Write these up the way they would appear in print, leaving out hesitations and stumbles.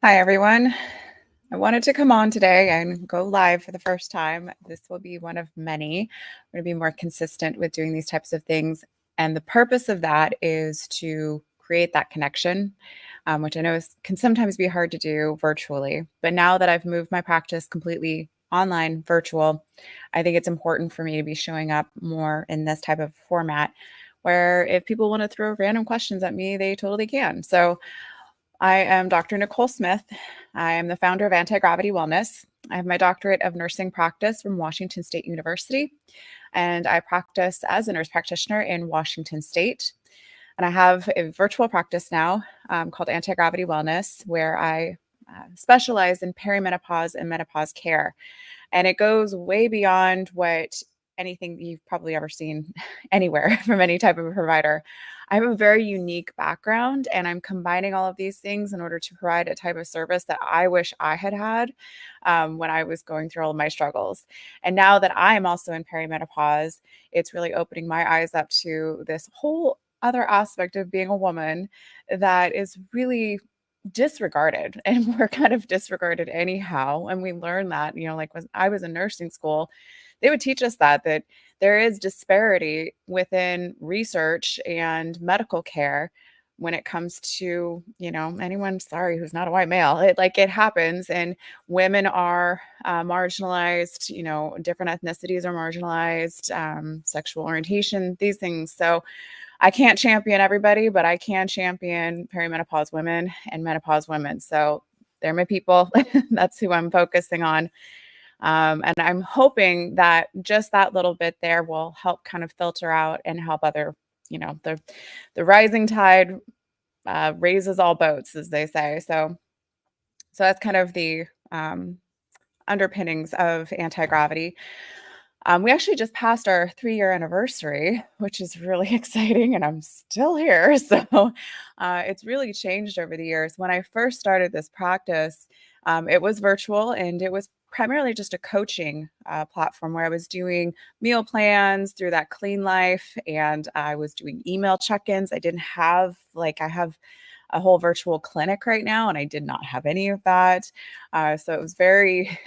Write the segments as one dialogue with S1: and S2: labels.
S1: Hi, everyone. I wanted to come on today and go live for the first time. This will be one of many. I'm going to be more consistent with doing these types of things. And the purpose of that is to create that connection, which I know can sometimes be hard to do virtually. But now that I've moved my practice completely online, virtual, I think it's important for me to be showing up more in this type of format where if people want to throw random questions at me, they totally can. So, I am Dr. Nicole Smith. I am the founder of Antigravity Wellness. I have my doctorate of nursing practice from Washington State University, and I practice as a nurse practitioner in Washington State. And I have a virtual practice now called Antigravity Wellness, where I specialize in perimenopause and menopause care. And it goes way beyond what anything you've probably ever seen anywhere from any type of a provider. I have a very unique background, and I'm combining all of these things in order to provide a type of service that I wish I had had when I was going through all of my struggles. And now that I'm also in perimenopause, it's really opening my eyes up to this whole other aspect of being a woman that is really disregarded, and we're kind of disregarded anyhow. And we learn that, like when I was in nursing school, they would teach us that there is disparity within research and medical care when it comes to, anyone, sorry, who's not a white male. It happens, and women are marginalized, different ethnicities are marginalized, sexual orientation, these things. So I can't champion everybody, but I can champion perimenopause women and menopause women. So they're my people. That's who I'm focusing on. And I'm hoping that just that little bit there will help kind of filter out and help other, the rising tide raises all boats, as they say. So that's kind of the underpinnings of anti-gravity. We actually just passed our 3-year anniversary, which is really exciting, and I'm still here. So it's really changed over the years. When I first started this practice, it was virtual, and it was primarily just a coaching platform where I was doing meal plans through that Clean Life, and I was doing email check-ins. I didn't have I have a whole virtual clinic right now, and I did not have any of that. So it was very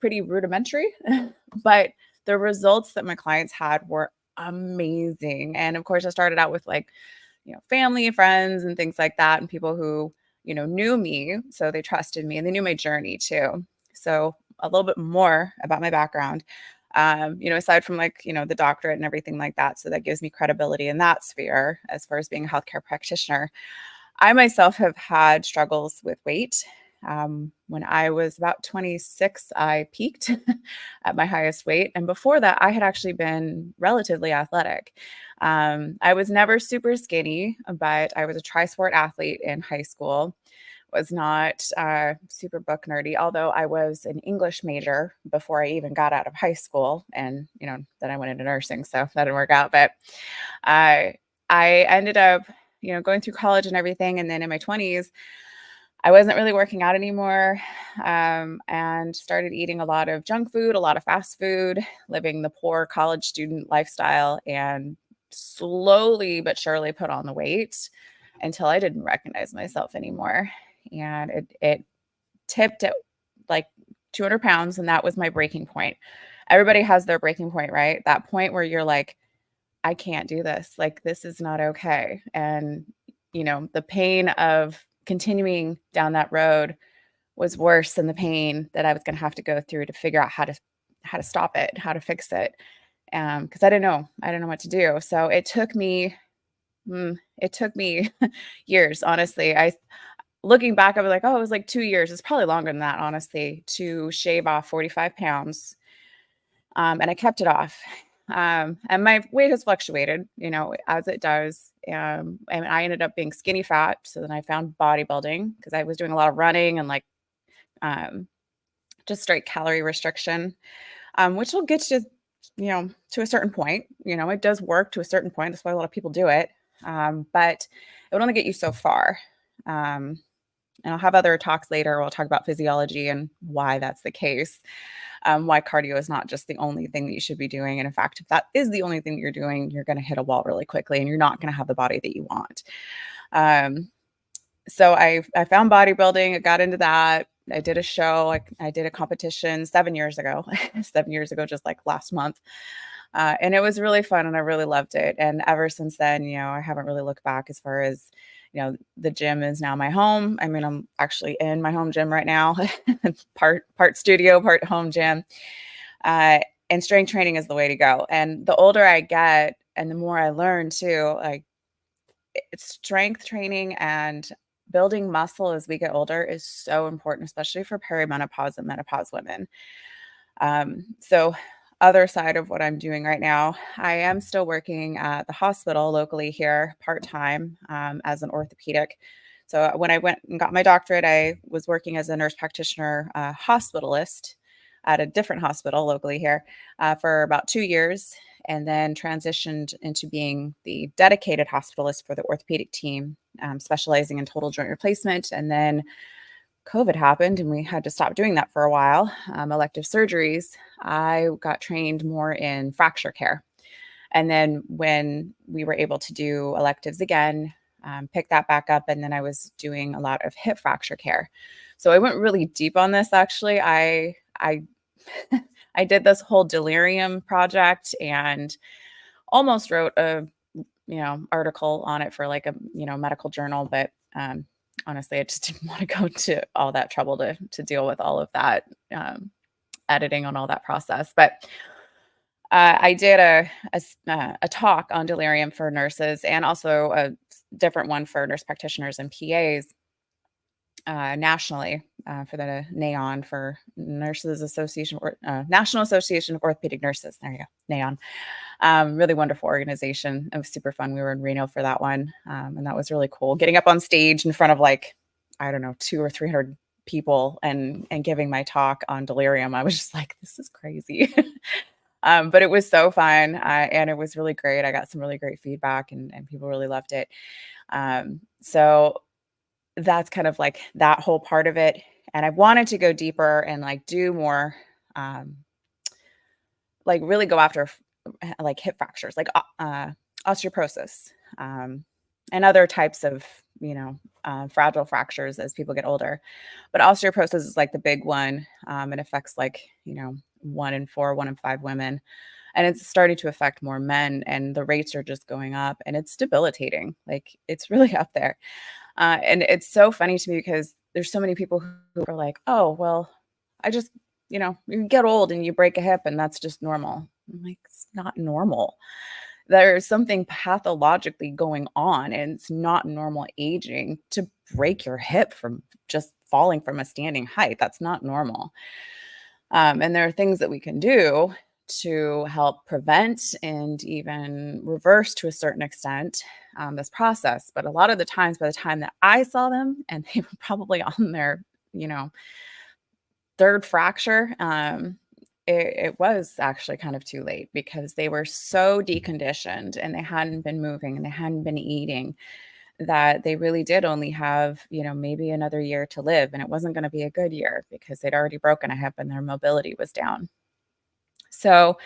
S1: pretty rudimentary, but the results that my clients had were amazing. And of course, I started out with family, friends, and things like that, and people who, knew me. So they trusted me and they knew my journey too. So a little bit more about my background, aside from the doctorate and everything like that. So that gives me credibility in that sphere as far as being a healthcare practitioner. I myself have had struggles with weight. When I was about 26, I peaked at my highest weight. And before that, I had actually been relatively athletic. I was never super skinny, but I was a tri-sport athlete in high school. Was not super book nerdy, although I was an English major before I even got out of high school. And, then I went into nursing, so that didn't work out. But I ended up, going through college and everything. And then in my 20s, I wasn't really working out anymore, and started eating a lot of junk food, a lot of fast food, living the poor college student lifestyle, and slowly but surely put on the weight until I didn't recognize myself anymore. And it tipped at like 200 pounds, and that was my breaking point. Everybody has their breaking point, right? That point where you're like, I can't do this. Like, this is not okay. And, the pain of continuing down that road was worse than the pain that I was going to have to go through to figure out how to stop it, how to fix it. Because I didn't know what to do. So it took me years, honestly. Looking back, I was like, oh, it was like 2 years. It's probably longer than that, honestly, to shave off 45 pounds. And I kept it off. And my weight has fluctuated, as it does. And I ended up being skinny fat. So then I found bodybuilding because I was doing a lot of running and um, just straight calorie restriction, which will get you, to a certain point. It does work to a certain point. That's why a lot of people do it. But it would only get you so far. And I'll have other talks later. We'll talk about physiology and why that's the case. Why cardio is not just the only thing that you should be doing. And in fact, if that is the only thing that you're doing, you're going to hit a wall really quickly and you're not going to have the body that you want. So I found bodybuilding, I got into that. I did a show, I did a competition 7 years ago, 7 years ago, just like last month. And it was really fun and I really loved it. And ever since then, I haven't really looked back as far as, the gym is now my home. I mean, I'm actually in my home gym right now, part studio, part home gym. Uh, and strength training is the way to go. And the older I get and the more I learn too, like it's strength training and building muscle as we get older is so important, especially for perimenopause and menopause women. So other side of what I'm doing right now, I am still working at the hospital locally here part-time as an orthopedic. So when I went and got my doctorate, I was working as a nurse practitioner hospitalist at a different hospital locally here for about 2 years, and then transitioned into being the dedicated hospitalist for the orthopedic team, specializing in total joint replacement. And then COVID happened and we had to stop doing that for a while, elective surgeries. I got trained more in fracture care. And then when we were able to do electives again, pick that back up. And then I was doing a lot of hip fracture care. So I went really deep on this actually. I I did this whole delirium project and almost wrote a article on it for like a medical journal, but honestly, I just didn't want to go to all that trouble to deal with all of that editing on all that process. But I did a talk on delirium for nurses and also a different one for nurse practitioners and PAs nationally for the NAON for Nurses Association or National Association of Orthopedic Nurses. There you go, NAON. Really wonderful organization. It was super fun. We were in Reno for that one, and that was really cool. Getting up on stage in front of like I don't know 200 or 300 people and giving my talk on delirium. I was just like, this is crazy. But it was so fun, and it was really great. I got some really great feedback, and people really loved it. So that's kind of like that whole part of it. And I wanted to go deeper and like do more, um, like really go after like hip fractures, like osteoporosis, and other types of, fragile fractures as people get older. But osteoporosis is like the big one. It affects like, 1 in 4, 1 in 5 women. And it's starting to affect more men, and the rates are just going up and it's debilitating. Like it's really up there. And it's so funny to me because there's so many people who are like, oh, well, I just, you get old and you break a hip and that's just normal. I'm like, it's not normal. There's something pathologically going on and it's not normal aging to break your hip from just falling from a standing height. That's not normal. And there are things that we can do to help prevent and even reverse to a certain extent this process. But a lot of the times, by the time that I saw them, and they were probably on their, you know, third fracture, it was actually kind of too late because they were so deconditioned and they hadn't been moving and they hadn't been eating that they really did only have, maybe another year to live. And it wasn't going to be a good year because they'd already broken a hip and their mobility was down. So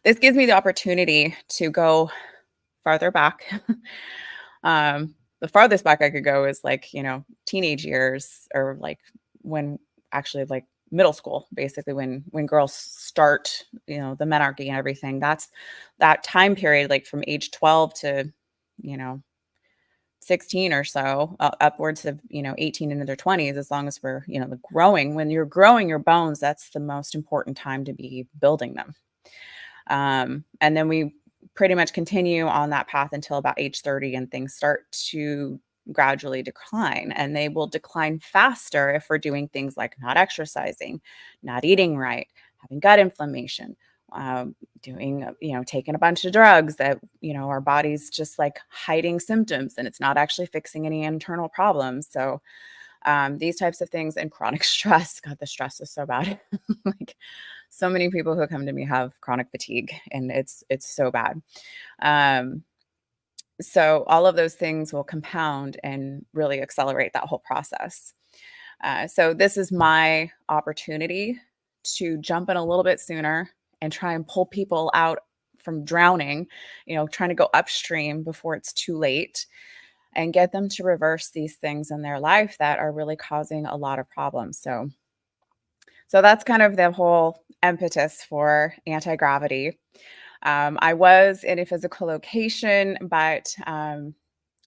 S1: this gives me the opportunity to go farther back. The farthest back I could go is like, teenage years or like when actually like middle school, basically when girls start, the menarche and everything. That's that time period, like from age 12 to, you know, 16 or so, upwards of, 18 into their 20s, as long as we're, growing. When you're growing your bones, that's the most important time to be building them. And then we pretty much continue on that path until about age 30 and things start to gradually decline, and they will decline faster if we're doing things like not exercising, not eating right, having gut inflammation, doing, taking a bunch of drugs that, our body's just like hiding symptoms and it's not actually fixing any internal problems. So these types of things and chronic stress, God, the stress is so bad. Like so many people who come to me have chronic fatigue and it's so bad. So all of those things will compound and really accelerate that whole process. So this is my opportunity to jump in a little bit sooner and try and pull people out from drowning, trying to go upstream before it's too late. and get them to reverse these things in their life that are really causing a lot of problems. So that's kind of the whole impetus for anti-gravity. I was in a physical location, but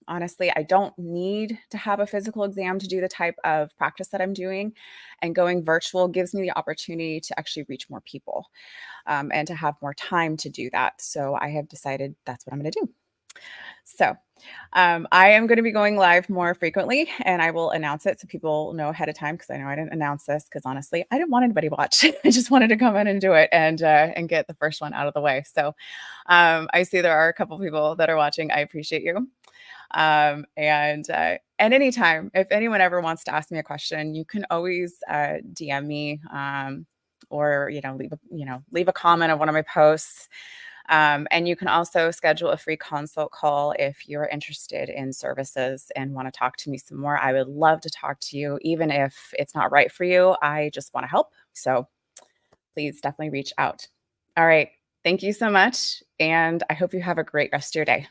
S1: honestly, I don't need to have a physical exam to do the type of practice that I'm doing. And going virtual gives me the opportunity to actually reach more people, and to have more time to do that. So I have decided that's what I'm going to do. So I am going to be going live more frequently, and I will announce it so people know ahead of time, because I know I didn't announce this because honestly, I didn't want anybody to watch. I just wanted to come in and do it and get the first one out of the way. So I see there are a couple people that are watching. I appreciate you. And anytime, if anyone ever wants to ask me a question, you can always DM me, or leave a comment on one of my posts. And you can also schedule a free consult call if you're interested in services and want to talk to me some more. I would love to talk to you, even if it's not right for you. I just want to help. So please definitely reach out. All right. Thank you so much. And I hope you have a great rest of your day.